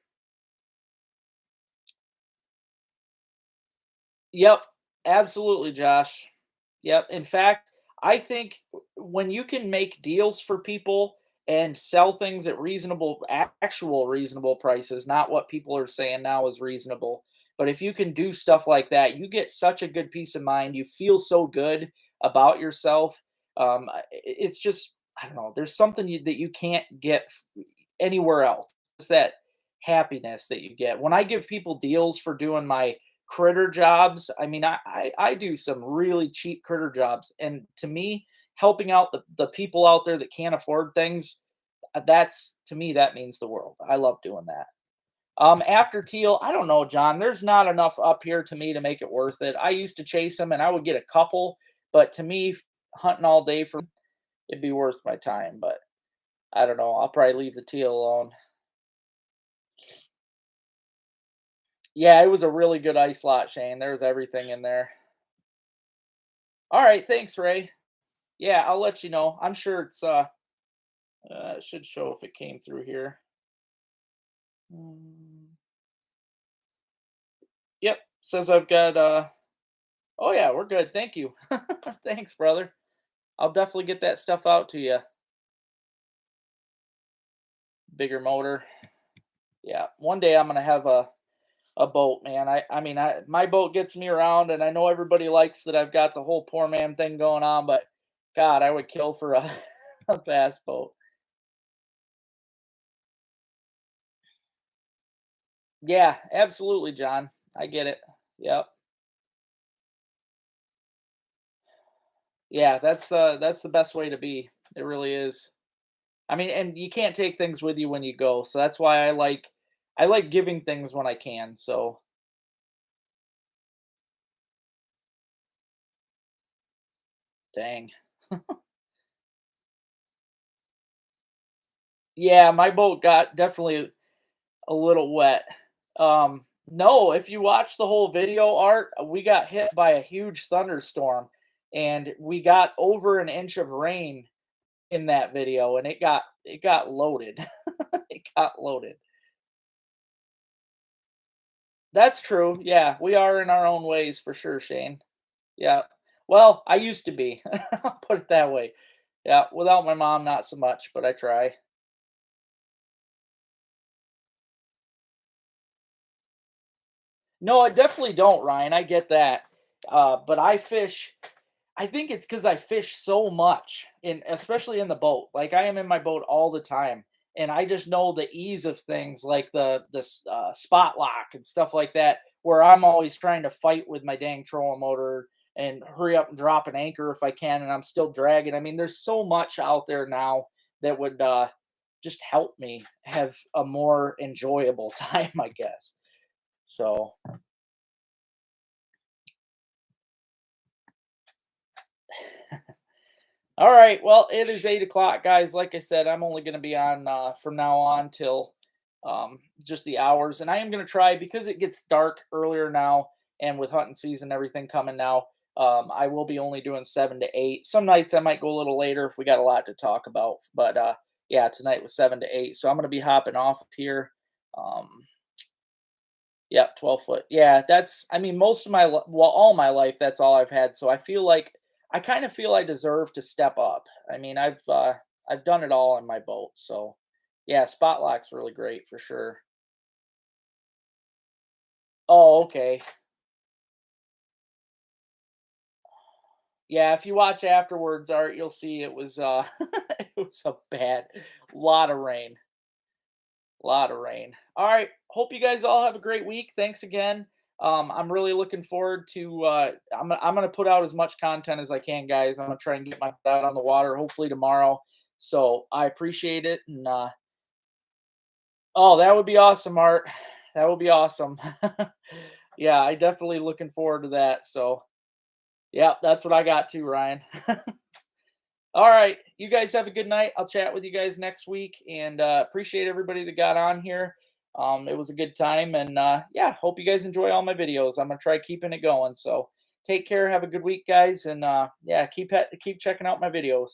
Yep, absolutely, Josh. Yep. In fact, I think when you can make deals for people and sell things at actual reasonable prices, not what people are saying now is reasonable, but if you can do stuff like that, you get such a good peace of mind. You feel so good about yourself. It's just, I don't know, there's something that you can't get anywhere else. It's that happiness that you get. When I give people deals for doing my critter jobs. I mean, I do some really cheap critter jobs, and to me, helping out the people out there that can't afford things, that's to me that means the world. I love doing that. After teal, I don't know, John. There's not enough up here to me to make it worth it. I used to chase them, and I would get a couple, but to me, hunting all day for it'd be worth my time. But I don't know. I'll probably leave the teal alone. Yeah, it was a really good ice lot, Shane. There's everything in there. All right, thanks, Ray. Yeah, I'll let you know. I'm sure it should show if it came through here. Mm, Yep, says I've got oh yeah, we're good. Thank you. Thanks, brother. I'll definitely get that stuff out to you. Bigger motor. Yeah, one day I'm going to have a boat, man. I mean, my boat gets me around, and I know everybody likes that I've got the whole poor man thing going on, but god, I would kill for a a bass boat. Yeah, absolutely, John. I get it. Yep. Yeah, that's the best way to be. It really is. I mean, and you can't take things with you when you go, so that's why I like giving things when I can. So dang. Yeah, my boat got definitely a little wet. No, if you watch the whole video, Art, we got hit by a huge thunderstorm, and we got over an inch of rain in that video, and it got loaded. It got loaded. That's true. Yeah, we are in our own ways for sure, Shane. Yeah. Well, I used to be. I'll put it that way. Yeah, without my mom, not so much, but I try. No, I definitely don't, Ryan. I get that. But I think it's because I fish so much, especially in the boat. Like I am in my boat all the time, and I just know the ease of things, like the spot lock and stuff like that. Where I'm always trying to fight with my dang trolling motor and hurry up and drop an anchor if I can, and I'm still dragging. I mean, there's so much out there now that would just help me have a more enjoyable time, I guess. So. All right. Well, it is 8 o'clock, guys. Like I said, I'm only going to be on from now on till just the hours. And I am going to try because it gets dark earlier now. And with hunting season and everything coming now, I will be only doing 7 to 8. Some nights I might go a little later if we got a lot to talk about. But yeah, tonight was 7 to 8. So I'm going to be hopping off of here. Um, Yep, 12 foot. Yeah, I mean, most of well, all my life, that's all I've had. So I kind of feel I deserve to step up. I mean, I've done it all on my boat. So yeah, spot lock's really great for sure. Oh, okay. Yeah, if you watch afterwards, Art, you'll see it was it was a bad lot of rain. Lot of rain. All right. Hope you guys all have a great week. Thanks again. I'm really looking forward to. I'm gonna put out as much content as I can, guys. I'm gonna try and get my butt out on the water. Hopefully tomorrow. So I appreciate it. And oh, that would be awesome, Art. That would be awesome. Yeah, I definitely looking forward to that. So yeah, that's what I got too, Ryan. All right. You guys have a good night. I'll chat with you guys next week and appreciate everybody that got on here. It was a good time. And yeah, hope you guys enjoy all my videos. I'm going to try keeping it going. So take care. Have a good week, guys. And yeah, keep checking out my videos.